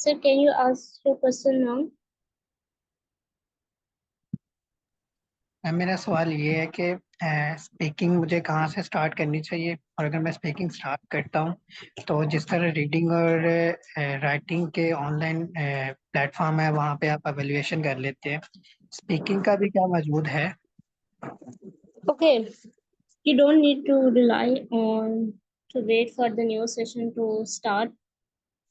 Sir, can you ask your question now? मेरा सवाल ये है कि स्पीकिंग मुझे कहाँ से स्टार्ट करनी चाहिए, और अगर मैं स्पीकिंग स्टार्ट करता हूँ तो जिस तरह रीडिंग और राइटिंग के ऑनलाइन प्लेटफॉर्म है वहाँ पे आप एवेल्युएशन कर लेते हैं, स्पीकिंग का भी क्या मौजूद है? Okay, you don't need to rely on to wait for the new session to start.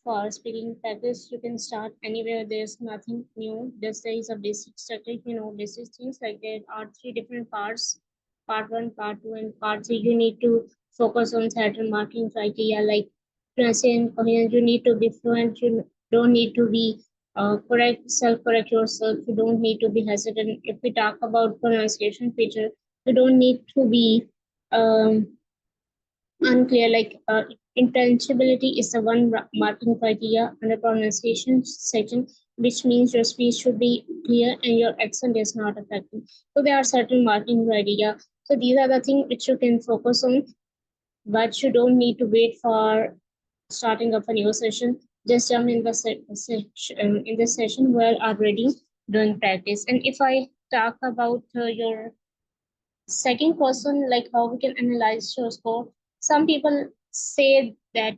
For speaking practice, you can start anywhere. There's nothing new. Just there is a basic structure. You know, basic things like there are three different parts: part one, part two, and part three. You need to focus on certain marking criteria like pronunciation, coherence. You need to be fluent. You don't need to be correct, self-correct yourself. You don't need to be hesitant. If we talk about pronunciation feature, you don't need to be um, unclear. Like intelligibility is the one marking criteria under pronunciation section, which means your speech should be clear and your accent is not affected. So there are certain marking criteria. So these are the things which you can focus on, but you don't need to wait for starting of a new session. Just jump in the in this session while already doing practice. And if I talk about your second question, like how we can analyze your score, some people say that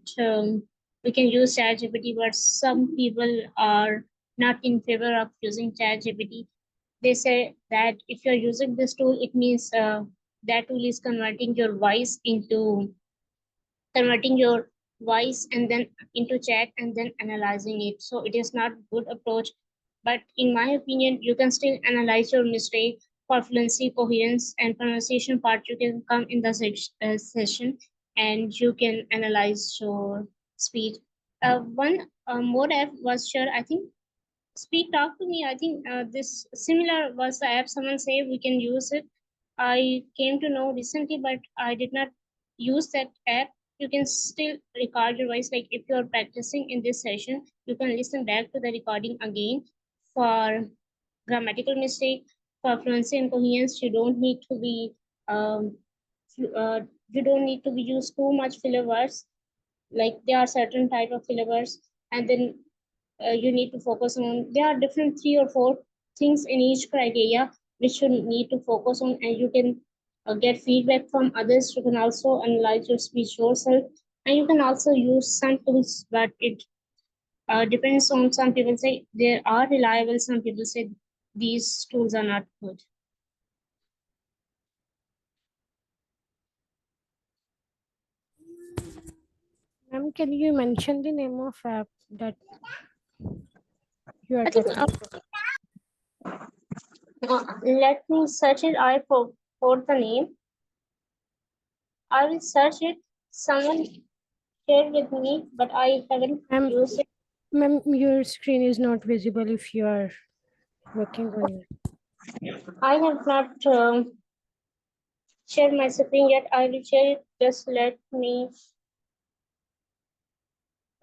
we can use ChatGPT, but some people are not in favor of using ChatGPT. They say that if you're using this tool, it means that tool is converting your voice and then into chat and then analyzing it. So it is not good approach. But in my opinion, you can still analyze your mistake for fluency, coherence, and pronunciation part. You can come in the session and you can analyze your speed. One more app was sure. I think Speak Talk to Me. I think this similar was the app. Someone say we can use it. I came to know recently, but I did not use that app. You can still record your voice. Like if you're practicing in this session, you can listen back to the recording again for grammatical mistake, for fluency and coherence. You don't need to be you don't need to be use too much filler words. Like there are certain type of filler words, and then you need to focus on. There are different three or four things in each criteria which you need to focus on, and you can get feedback from others. You can also analyze your speech yourself, and you can also use some tools, but it depends on. Some people say they are reliable, some people say these tools are not good. Ma'am, can you mention the name of app that you are I think talking about? let me search it. I forgot the name. I will search it. Someone shared with me, but I haven't used it. Ma'am, your screen is not visible if you are working on it. I have not shared my screen yet. I will share it. Just let me.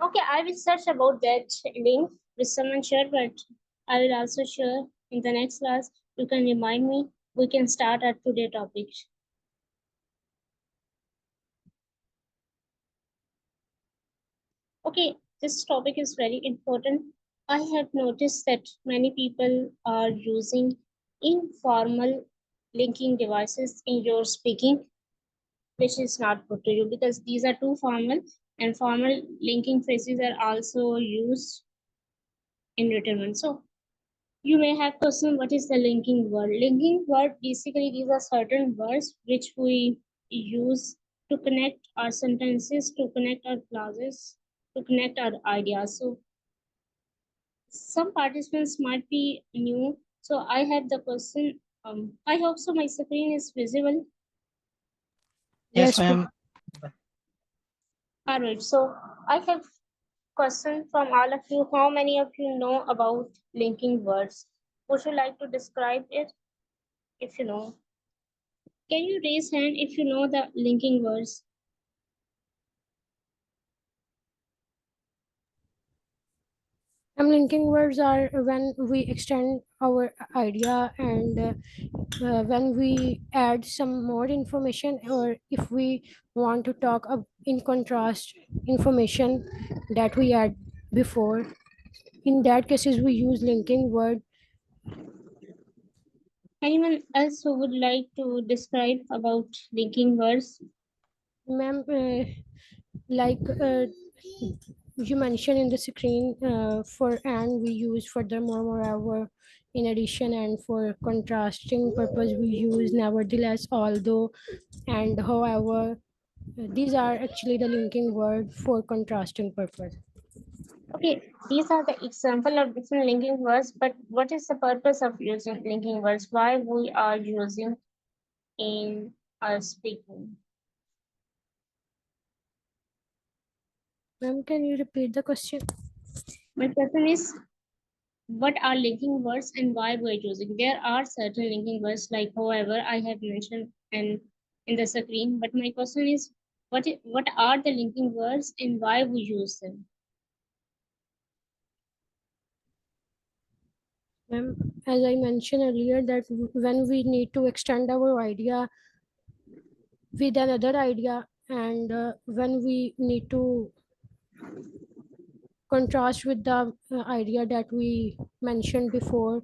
Okay, I will search about that link with someone shared, but I will also share in the next class. You can remind me. We can start at today's topic. Okay, this topic is very important. I have noticed that many people are using informal linking devices in your speaking, which is not good to you because these are too formal, and formal linking phrases are also used in written one. So you may have question, what is the linking word? Linking word, basically these are certain words which we use to connect our sentences, to connect our clauses, to connect our ideas. So some participants might be new. So I have the question. I hope so my screen is visible. Yes, ma'am. All right. So I have question from all of you. How many of you know about linking words? Would you like to describe it if you know? Can you raise hand if you know the linking words? Linking words are when we extend our idea and when we add some more information, or if we want to talk in contrast information that we add before. In that cases, we use linking word. Anyone else who would like to describe about linking words? Ma'am, like you mentioned in the screen, for and we use furthermore, moreover, in addition, and for contrasting purpose we use nevertheless, although, and however. These are actually the linking word for contrasting purpose. Okay, these are the example of different linking words, but what is the purpose of using linking words? Why we are using in our speaking? Ma'am, can you repeat the question? My question is, what are linking words and why we're using? There are certain linking words like however I have mentioned and in the screen, but my question is, what are the linking words and why we use them? Ma'am, as I mentioned earlier, that when we need to extend our idea with another idea, and when we need to contrast with the idea that we mentioned before,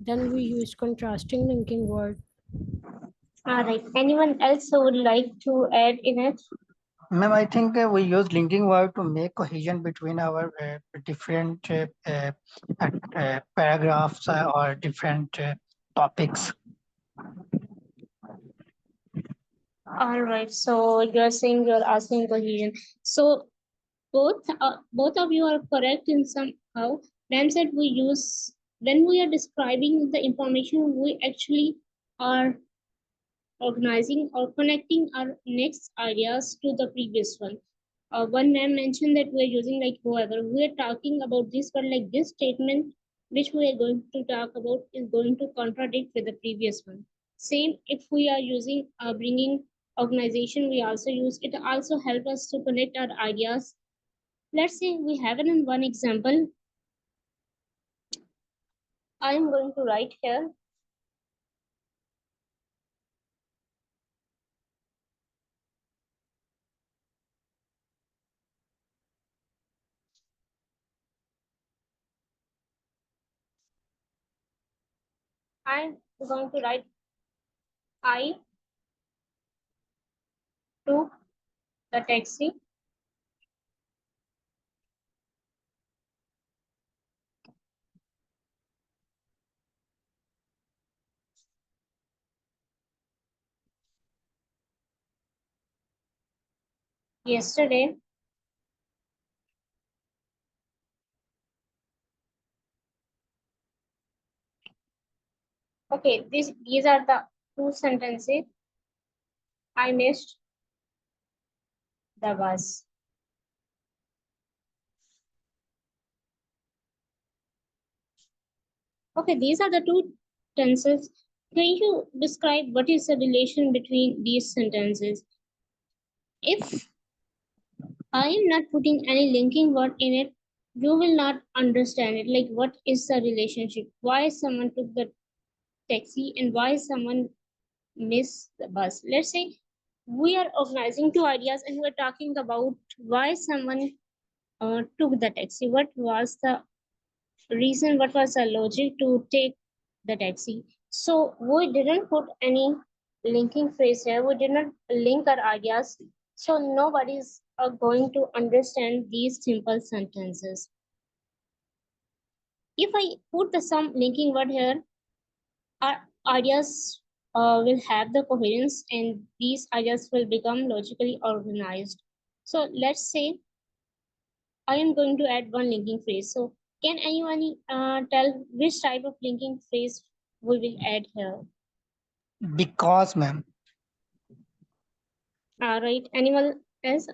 then we use contrasting linking word. All right. Anyone else who would like to add in it? Ma'am, I think we use linking word to make cohesion between our different paragraphs or different topics. All right. So you're saying you're asking cohesion. So both of you are correct in somehow. Ma'am said we use when we are describing the information, we actually are organizing or connecting our next ideas to the previous one. One ma'am mentioned that we're using like whoever. We're talking about this, but like this statement which we are going to talk about is going to contradict with the previous one. Same if we are using bringing organization, we also use it also help us to connect our ideas. Let's say we have it in one example. I am going to write here. I'm going to write I took the taxi. Yesterday. Okay, these are the two sentences. I missed the bus. Okay, these are the two tenses. Can you describe what is the relation between these sentences? If I am not putting any linking word in it, you will not understand it. Like, what is the relationship? Why someone took the taxi and why someone missed the bus? Let's say we are organizing two ideas and we're talking about why someone took the taxi. What was the reason? What was the logic to take the taxi? So we didn't put any linking phrase here. We did not link our ideas. So nobody's going to understand these simple sentences. If I put the some linking word here, our ideas will have the coherence and these ideas will become logically organized. So let's say I am going to add one linking phrase. So can anyone tell which type of linking phrase we will add here? Because, ma'am. All right. Anyone else?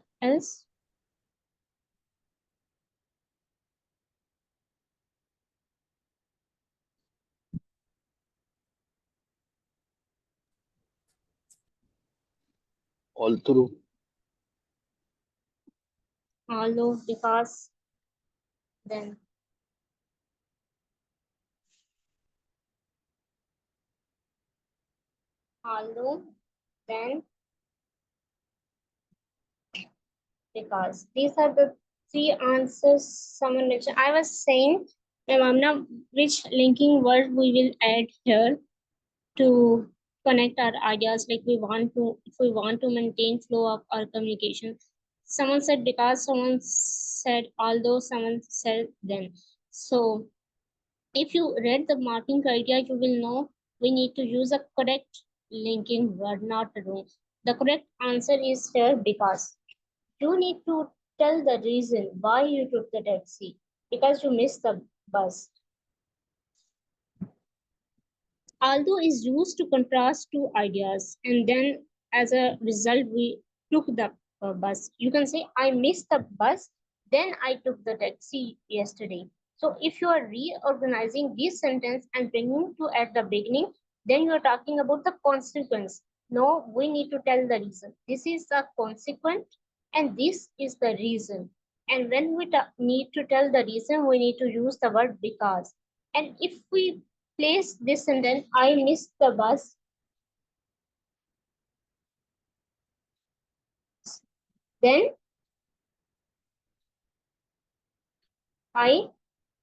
Although, Although, because, then. Although, then, because. These are the three answers someone mentioned. I was saying Amna, which linking word we will add here to connect our ideas? Like if we want to maintain flow of our communication. Someone said because, someone said although, someone said then. So if you read the marking criteria, you will know we need to use a correct linking word, not wrong. The correct answer is here because. You need to tell the reason why you took the taxi, because you missed the bus. Although is used to contrast two ideas, and then as a result we took the bus. You can say I missed the bus, then I took the taxi yesterday. So if you are reorganizing this sentence and bringing to at the beginning, then you are talking about the consequence. No, we need to tell the reason. This is the consequence and this is the reason. And when we need to tell the reason, we need to use the word because. And if we place this sentence, I missed the bus, then I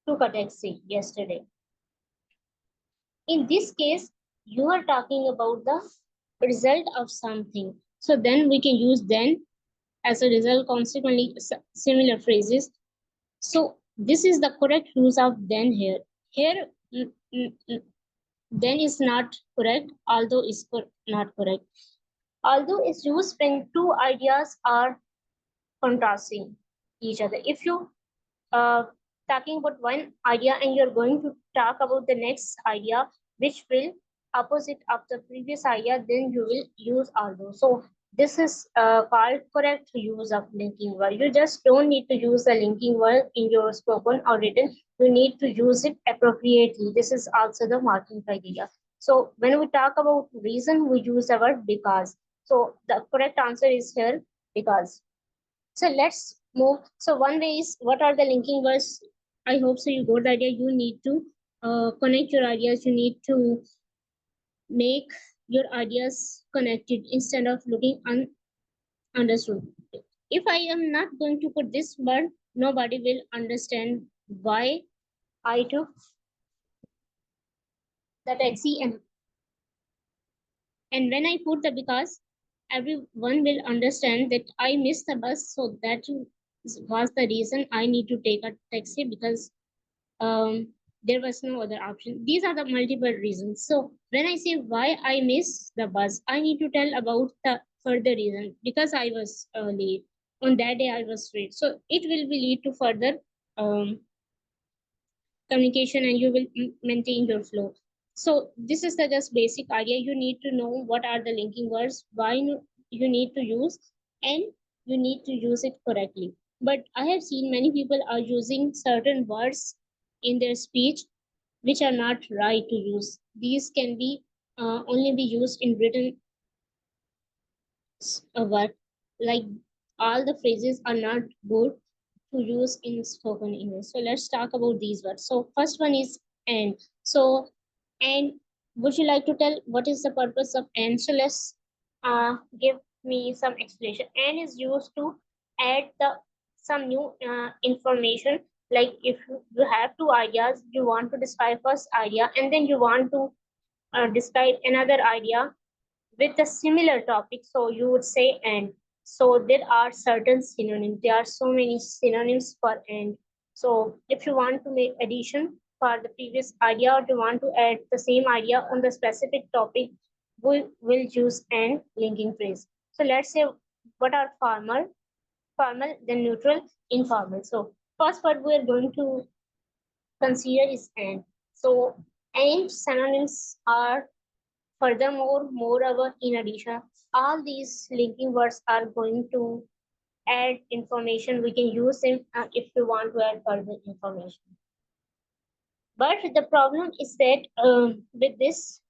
took a taxi yesterday. In this case, you are talking about the result of something. So then we can use then as a result, consequently similar phrases. So this is the correct use of then here. Here, then is not correct, although is not correct. Although is used when two ideas are contrasting each other. If you talking about one idea and you're going to talk about the next idea, which will opposite of the previous idea, then you will use although. So this is called correct use of linking word. You just don't need to use the linking word in your spoken or written. You need to use it appropriately. This is also the marking criteria. So when we talk about reason, we use the word because. So the correct answer is here because. So let's move. So one way is what are the linking words? I hope so you got the idea. You need to connect your ideas. You need to make your ideas connected instead of looking understood. If I am not going to put this word, nobody will understand why I took the taxi and when I put the because, everyone will understand that I missed the bus, so that was the reason I need to take a taxi because there was no other option. These are the multiple reasons. So when I say why I miss the bus, I need to tell about the further reason because I was late. On that day, I was late. So it will be lead to further communication and you will maintain your flow. So this is the just basic idea. You need to know what are the linking words, why you need to use, and you need to use it correctly. But I have seen many people are using certain words in their speech which are not right to use. These can be only be used in written word. Like all the phrases are not good to use in spoken English. So let's talk about these words. So first one is and. So and would you like to tell what is the purpose of and? So let's give me some explanation. And is used to add the some new information. Like if you have two ideas, you want to describe first idea and then you want to describe another idea with a similar topic. So you would say and. So there are certain synonyms. There are so many synonyms for and. So if you want to make addition for the previous idea or you want to add the same idea on the specific topic, we will use and linking phrase. So let's say what are formal, then neutral, informal. So first what we are going to consider is and. So and synonyms are furthermore, moreover, in addition, all these linking words are going to add information. We can use them if we want to add further information. But the problem is that with this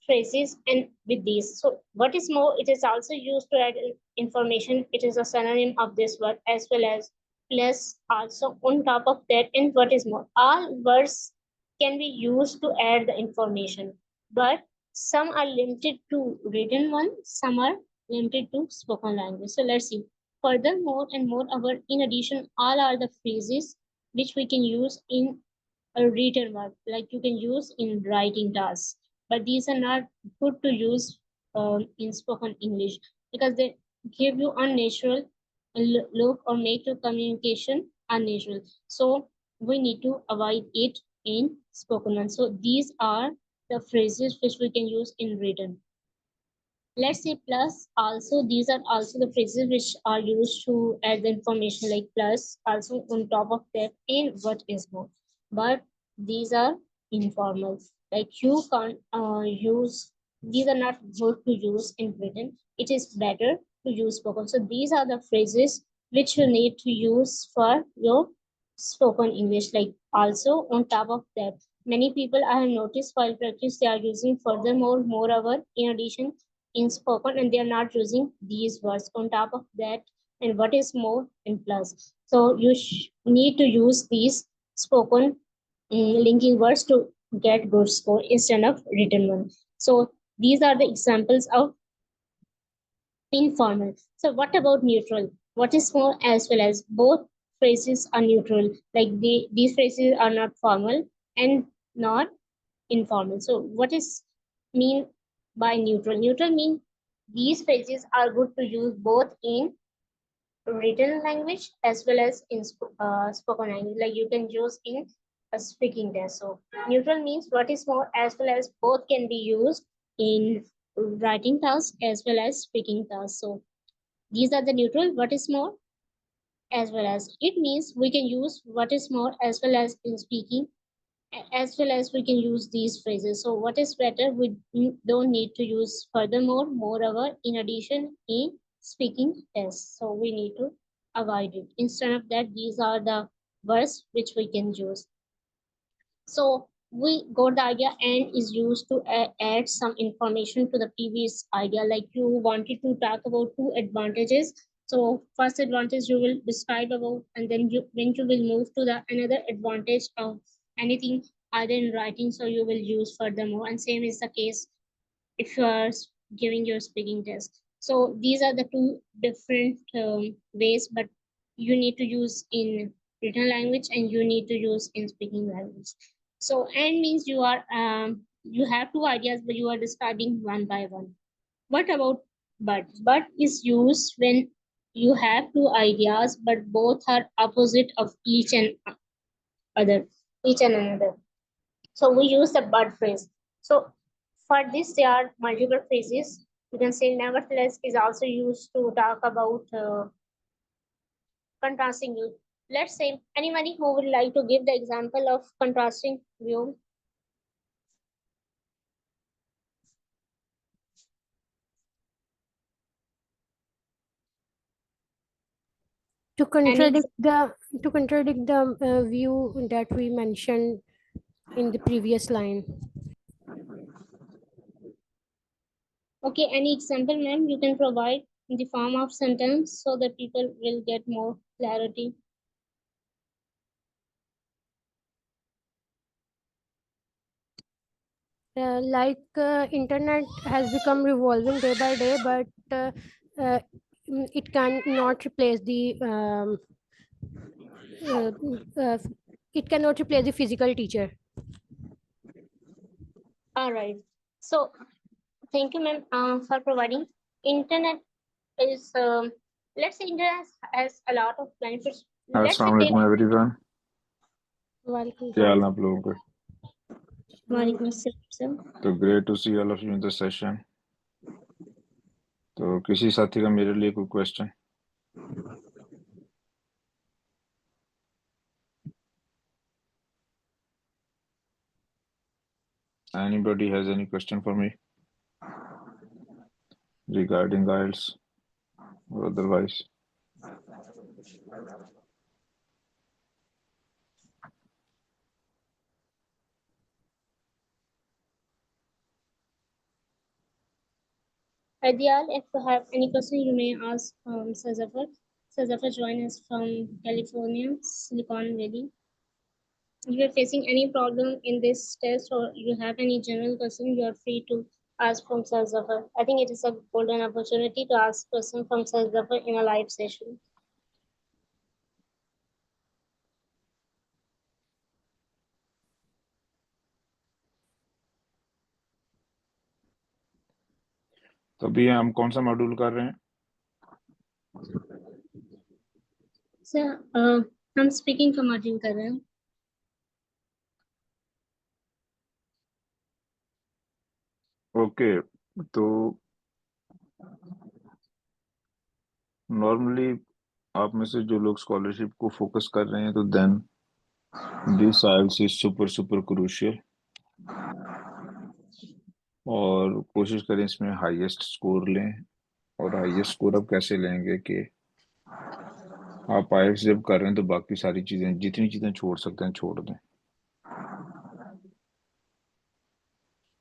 phrases and with these. So what is more, it is also used to add information. It is a synonym of this word as well as plus also on top of that. And what is more, all words can be used to add the information, but some are limited to written one, some are limited to spoken language. So let's see. Furthermore and moreover, in addition, all are the phrases which we can use in a written verb, like you can use in writing tasks. But these are not good to use in spoken English because they give you unnatural look or make your communication unnatural. So we need to avoid it in spoken one. So these are the phrases which we can use in written. Let's say plus also, these are also the phrases which are used to add the information like plus also on top of that in what is more. But these are informal, like you can't use, these are not good to use in written. It is better to use spoken. So these are the phrases which you need to use for your spoken English. Like also on top of that, many people I have noticed while practice they are using furthermore, moreover, in addition in spoken, and they are not using these words on top of that, and what is more and plus. So you need to use these spoken linking words to get good score instead of written one. So these are the examples of informal. So what about neutral? What is more as well as? Both phrases are neutral, like these phrases are not formal and not informal. So what is mean by neutral? Neutral means these phrases are good to use both in written language as well as in spoken language. Like you can use in a speaking test. So neutral means what is more as well as, both can be used in writing tasks as well as speaking tasks. So these are the neutral. What is more as well as, it means we can use what is more as well as in speaking, as well as we can use these phrases. So what is better, we don't need to use furthermore, moreover, in addition, in speaking tests. So we need to avoid it. Instead of that, these are the words which we can use. So we got the idea and is used to add some information to the previous idea. Like you wanted to talk about two advantages. So first advantage you will describe about, and then when you will move to the another advantage of anything either in writing, so you will use furthermore. And same is the case if you are giving your speaking test. So these are the two different ways, but you need to use in written language and you need to use in speaking language. So and means you have two ideas, but you are describing one by one. What about but? But is used when you have two ideas, but both are opposite of other, each and another. So we use the but phrase. So for this, there are multiple phrases. You can say nevertheless is also used to talk about contrasting view. Let's say anybody who would like to give the example of contrasting view. To contradict the view that we mentioned in the previous line. Okay, any example, ma'am, you can provide in the form of sentence so that people will get more clarity. Internet has become revolving day by day, but it can not replace the uh, uh, it cannot replace the physical teacher. All right. So thank you, ma'am, for providing. Internet is let's say internet has a lot of benefits. Let's say Assalamualaikum everyone. Welcome. क्या हाल आप लोगों के? Walaikum assalam, sir. तो great to see all of you in the session. तो किसी साथी का मेरे लिए कोई question? Anybody has any question for me regarding IELTS or otherwise? Adyal, if you have any question, you may ask Sir Zafar. Sir Zafar joined us from California, Silicon Valley. If you're facing any problem in this test or you have any general question, you are free to ask from Sir Zafar. I think it is a golden opportunity to ask question from Sir Zafar in a live session. तो अभी हम कौन सा module कर रहे हैं? Sir हम speaking का मॉड्यूल कर रहे हैं। ओके, तो नॉर्मली आप में से जो लोग स्कॉलरशिप को फोकस कर रहे हैं, तो then this IELTS is super super crucial, और कोशिश करें इसमें हाईएस्ट स्कोर लें। और हाईएस्ट स्कोर आप कैसे लेंगे कि आप आइल्स जब कर रहे हैं तो बाकी सारी चीजें, जितनी चीजें छोड़ सकते हैं छोड़ दें,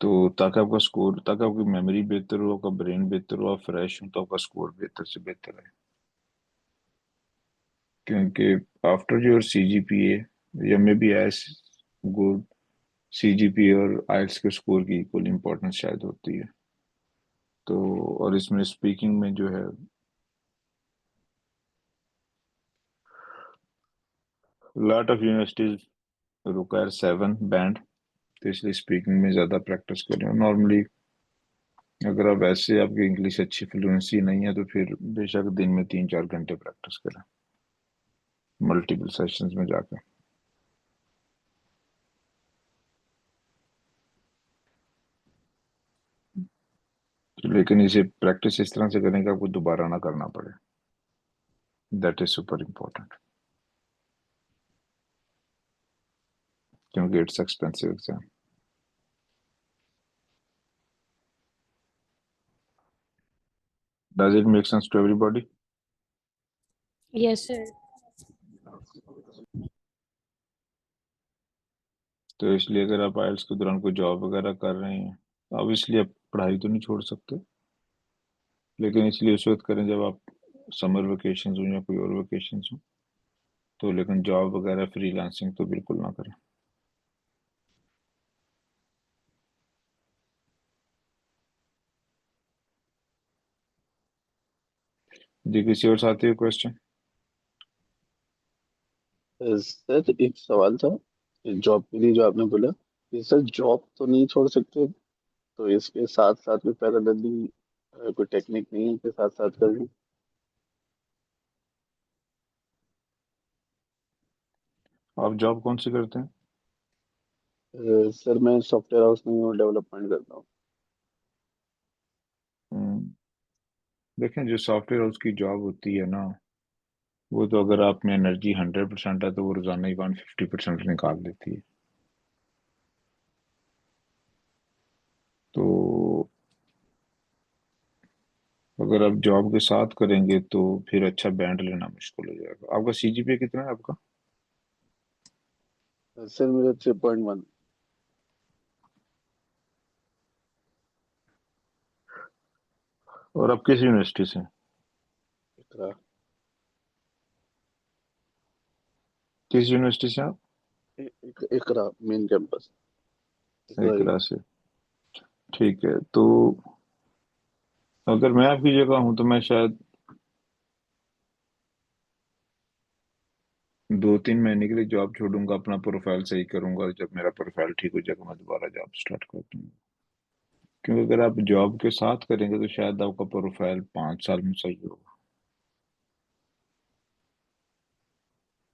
तो ताकि आपका स्कोर, ताकि आपकी मेमोरी बेहतर हो, आपका ब्रेन बेहतर हो, आप फ्रेश हो, तो आपका स्कोर बेहतर से बेहतर है। क्योंकि आफ्टर योर CGPA या maybe as good, CGPA और आइल्स के स्कोर की इक्वल इम्पोर्टेंस शायद होती है। तो और इसमें स्पीकिंग में जो है lot of universities require 7 band, तो इसलिए स्पीकिंग में ज़्यादा प्रैक्टिस करें। नॉर्मली अगर आप ऐसे आपकी इंग्लिश अच्छी फ्लुएंसी नहीं है तो फिर बेशक दिन में 3-4 घंटे प्रैक्टिस करें मल्टीपल सेशंस में जाकर। लेकिन इसे प्रैक्टिस इस तरह से करें कि आपको दोबारा ना करना पड़े, दैट इज सुपर इम्पोर्टेंट, क्योंकि it's expensive exam. Does it make sense to everybody? Yes, sir. तो इसलिए अगर आप आइल्स के दौरान कोई जॉब वगैरह कर रहे हैं, तो ऑब्वियसली आप पढ़ाई तो नहीं छोड़ सकते, लेकिन इसलिए उस वक्त करें जब आप समर वेकेशन हो या कोई और वेकेशन हो, तो लेकिन जॉब वगैरह फ्रीलांसिंग तो बिल्कुल ना करें। जी, किसी और साथी का क्वेश्चन? सर एक सवाल था, जॉब के लिए जो आपने बोला कि सर जॉब तो नहीं छोड़ सकते, तो इसके साथ साथ में पैरेलली कोई टेक्निक नहीं है के साथ साथ करनी? आप जॉब कौन सी करते हैं? सर मैं सॉफ्टवेयर हाउस में हूँ, डेवलपमेंट करता हूँ। हम्म, देखें, जो सॉफ्टवेयर हाउस की जॉब होती है ना, वो तो अगर आप में एनर्जी 100% है तो वो रोजाना ही 150% निकाल देती है। तो अगर आप जॉब के साथ करेंगे तो फिर अच्छा बैंड लेना मुश्किल हो जाएगा। आपका CGPA कितना है आपका? सर मेरा 3.1। और आप किस यूनिवर्सिटी से हैं? इकरा। किस यूनिवर्सिटी से आप? इकरा मेन कैंपस, इकरा इकरा से। ठीक है, तो अगर मैं आपकी जगह हूं तो मैं शायद 2-3 महीने के लिए जॉब छोड़ूंगा, अपना प्रोफाइल सही करूंगा, जब मेरा प्रोफाइल ठीक हो जाएगा मैं दोबारा जॉब स्टार्ट कर दूंगा। क्योंकि अगर आप जॉब के साथ करेंगे तो शायद आपका प्रोफाइल 5 साल में सही होगा,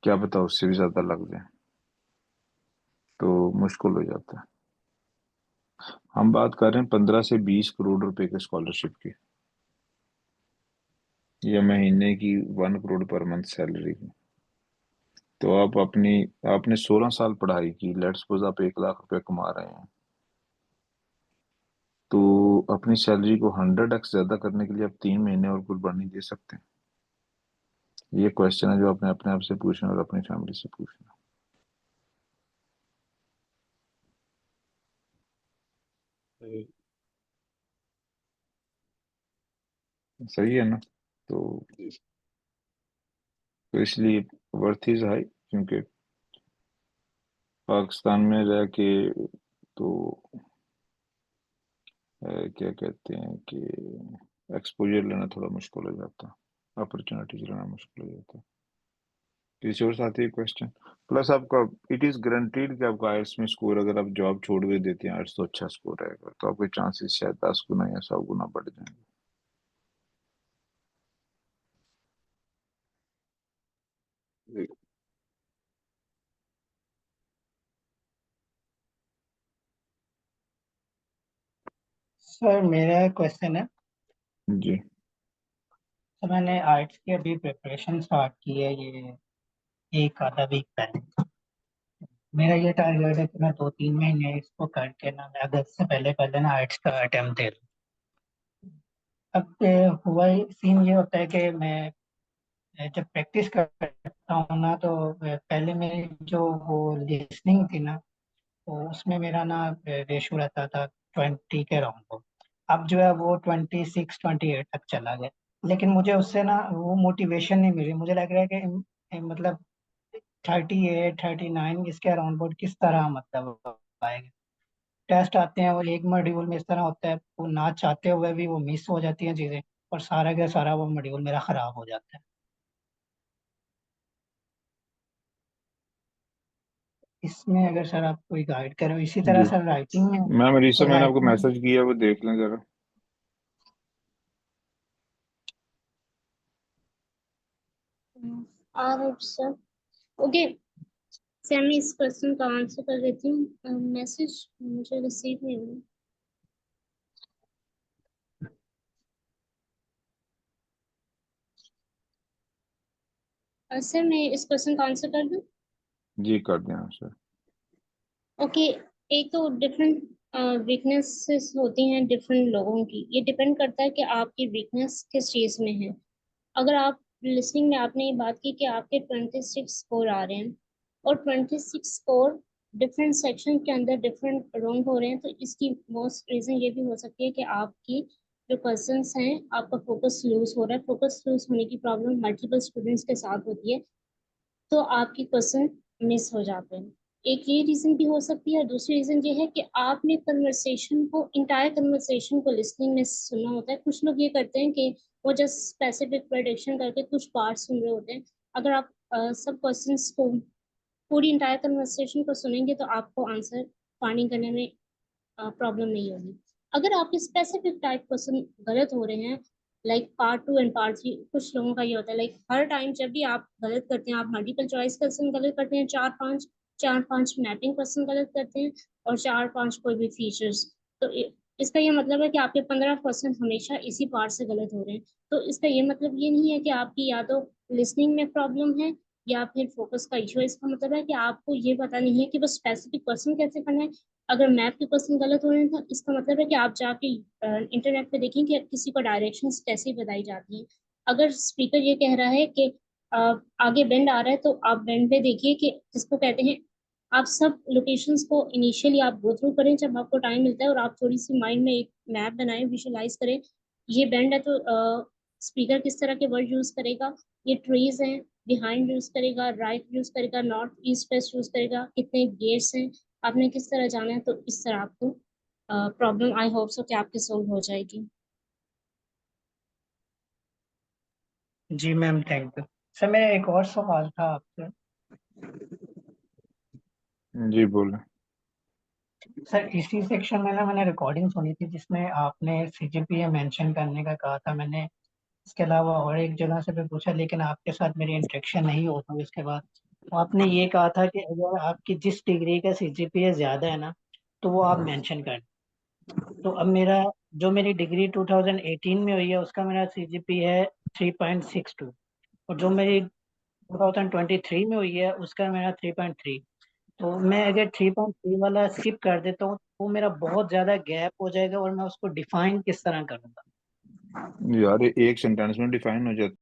क्या पता उससे भी ज्यादा लग जाए, तो मुश्किल हो जाता है। हम बात कर रहे हैं 15 से 20 करोड़ रुपए के स्कॉलरशिप की, या महीने की 1 करोड़ पर मंथ सैलरी की। तो आप अपनी, आपने 16 साल पढ़ाई की, लेट्स सपोज आप 1 लाख रुपए कमा रहे हैं, तो अपनी सैलरी को 100x ज्यादा करने के लिए आप 3 महीने और कुर्बानी दे सकते हैं? ये क्वेश्चन है जो आपने अपने आप से पूछना और अपनी फैमिली से पूछना। सही है ना? तो इसलिए वर्थ इज हाई, क्योंकि पाकिस्तान में रह के तो क्या कहते हैं कि एक्सपोजर लेना थोड़ा मुश्किल हो जाता है, अपॉर्चुनिटीज लेना मुश्किल हो जाता है। किसी और साथी है क्वेश्चन? प्लस आपका इट इज गारंटीड कि आपका आइल्स में स्कोर, अगर आप जॉब छोड़ भी देते हैं आइल्स तो अच्छा स्कोर रहेगा, तो आपके चांसेस शायद 10 गुना या 100 गुना बढ़ जाएंगे। सर मेरा क्वेश्चन है, जी तो मैंने आर्ट्स की अभी प्रिपरेशन स्टार्ट की है ये एक आधा वीक पहले। मेरा ये टारगेट है कि मैं 2-3 महीने इसको करके ना मैं अगस्त से पहले पहले ना आर्ट्स का अटेम्प्ट दे लूँ। अब सीन ये होता है कि मैं जब प्रैक्टिस करता हूँ ना तो पहले मेरी जो वो लिसनिंग थी ना, तो उसमें मेरा ना रेशो रहता था 20 के अराउंड को। अब जो है वो 26-28 तक चला गया। लेकिन मुझे उससे ना वो मोटिवेशन नहीं मिली। मुझे लग रहा है कि मतलब 38-39 इसके अराउंड बोर्ड किस तरह मतलब आएगा। टेस्ट आते हैं वो एक मॉड्यूल में इस तरह होता है, वो ना चाहते हुए भी वो मिस हो जाती हैं चीज़ें, और सारा का सारा वो मॉड्यूल मेरा खराब हो जाता है। इसमें अगर सर आप कोई गाइड करें, इसी तरह जी सर राइटिंग में, मैम तो रीसा, मैंने आपको राइटिंग मैसेज किया, वो देख लें जरा। Alright, sir. Okay, सर मैं इस क्वेश्चन का आंसर कर देती हूँ। मैसेज मुझे रिसीव नहीं हुआ। सर मैं इस क्वेश्चन का आंसर कर दूँ। जी कर दें आप सर। ओके, एक तो डिफरेंट वीकनेसेस होती हैं डिफरेंट लोगों की। ये डिपेंड करता है कि आपकी वीकनेस किस चीज़ में है। अगर आप लिसनिंग में आपने ये बात की कि आपके 26 स्कोर आ रहे हैं और 26 स्कोर डिफरेंट सेक्शन के अंदर डिफरेंट रैंक हो रहे हैं, तो इसकी मोस्ट रीज़न ये भी हो सकती है कि आपकी जो पर्सन्स हैं आपका फोकस लूज हो रहा है। फोकस लूज होने की प्रॉब्लम मल्टीपल स्टूडेंट्स के साथ होती है, तो आपकी क्वेश्चन मिस हो जाते हैं। एक ये रीजन भी हो सकती है, और दूसरी रीजन ये है कि आपने कन्वर्सेशन को, इंटायर कन्वर्सेशन को लिसनिंग में सुना होता है। कुछ लोग ये करते हैं कि वो जस्ट स्पेसिफिक प्रेडिक्शन करके कुछ पार्ट सुन रहे होते हैं। अगर आप सब क्वेश्चंस को, पूरी इंटायर कन्वर्सेशन को सुनेंगे तो आपको आंसर फाइंडिंग करने में प्रॉब्लम नहीं होगी। अगर आपके स्पेसिफिक टाइप क्वेश्चन गलत हो रहे हैं, लाइक पार्ट 2 एंड पार्ट 3, कुछ लोगों का ये होता है, लाइक हर टाइम जब भी आप गलत करते हैं, आप मल्टीपल चॉइस क्वेश्चन गलत करते हैं, 4-5 मैपिंग क्वेश्चन गलत करते हैं, और 4-5 कोई भी फीचर्स, तो इसका ये मतलब है कि आपके 15% हमेशा इसी पार्ट से गलत हो रहे हैं। तो इसका ये मतलब ये नहीं है कि आपकी या तो लिसनिंग में प्रॉब्लम है या फिर फोकस का इशू है। इसका मतलब है कि आपको ये पता नहीं है कि वो स्पेसिफिक क्वेश्चन कैसे करना है। अगर मैप के क्वेश्चन गलत हो रहे हैं तो इसका मतलब है कि आप जाके इंटरनेट पे देखें कि किसी को डायरेक्शंस कैसे बताई जाती हैं। अगर स्पीकर ये कह रहा है कि आगे बेंड आ रहा है, तो आप बेंड पे देखिए कि जिसको कहते हैं, आप सब लोकेशंस को इनिशियली आप गो थ्रू करें जब आपको टाइम मिलता है, और आप थोड़ी सी माइंड में एक मैप बनाएं, विजुलाइज करें। ये बेंड है तो स्पीकर किस तरह के वर्ड यूज करेगा, ये ट्रीज हैं, बिहाइंड यूज करेगा, राइट यूज करेगा, नॉर्थ ईस्ट वेस्ट यूज करेगा, कितने गेट्स हैं, आपने किस तरह जाना है। तो इस तरह आपको प्रॉब्लम, आई होप सो कि आपकी सोल्व हो जाएगी। जी मैम, थैंक यू। सर मेरा एक और सवाल था आपसे। जी बोलें। सर इसी सेक्शन में ना मैंने रिकॉर्डिंग सुनी थी जिसमें आपने सीजीपीए मेंशन करने का कहा था। मैंने इसके अलावा और एक जगह से भी पूछा, लेकिन आपके साथ मेरी इंटरेक्शन नहीं हो पाई उसके बाद। तो आपने ये कहा था कि अगर आपकी जिस डिग्री का सीजीपीए ज्यादा है ना, तो वो आप मेंशन कर। तो अब मेरा, जो मेरी डिग्री 2018 में हुई है उसका मेरा सीजीपीए है 3.62, और जो मेरी 2023 में हुई है उसका मेरा 3.3। तो मैं अगर 3.3 वाला स्किप कर देता हूँ तो मेरा बहुत ज्यादा गैप हो जाएगा, और मैं उसको डिफाइन किस तरह करूंगा। यार ये एक सेंटेंस में डिफाइन हो जाता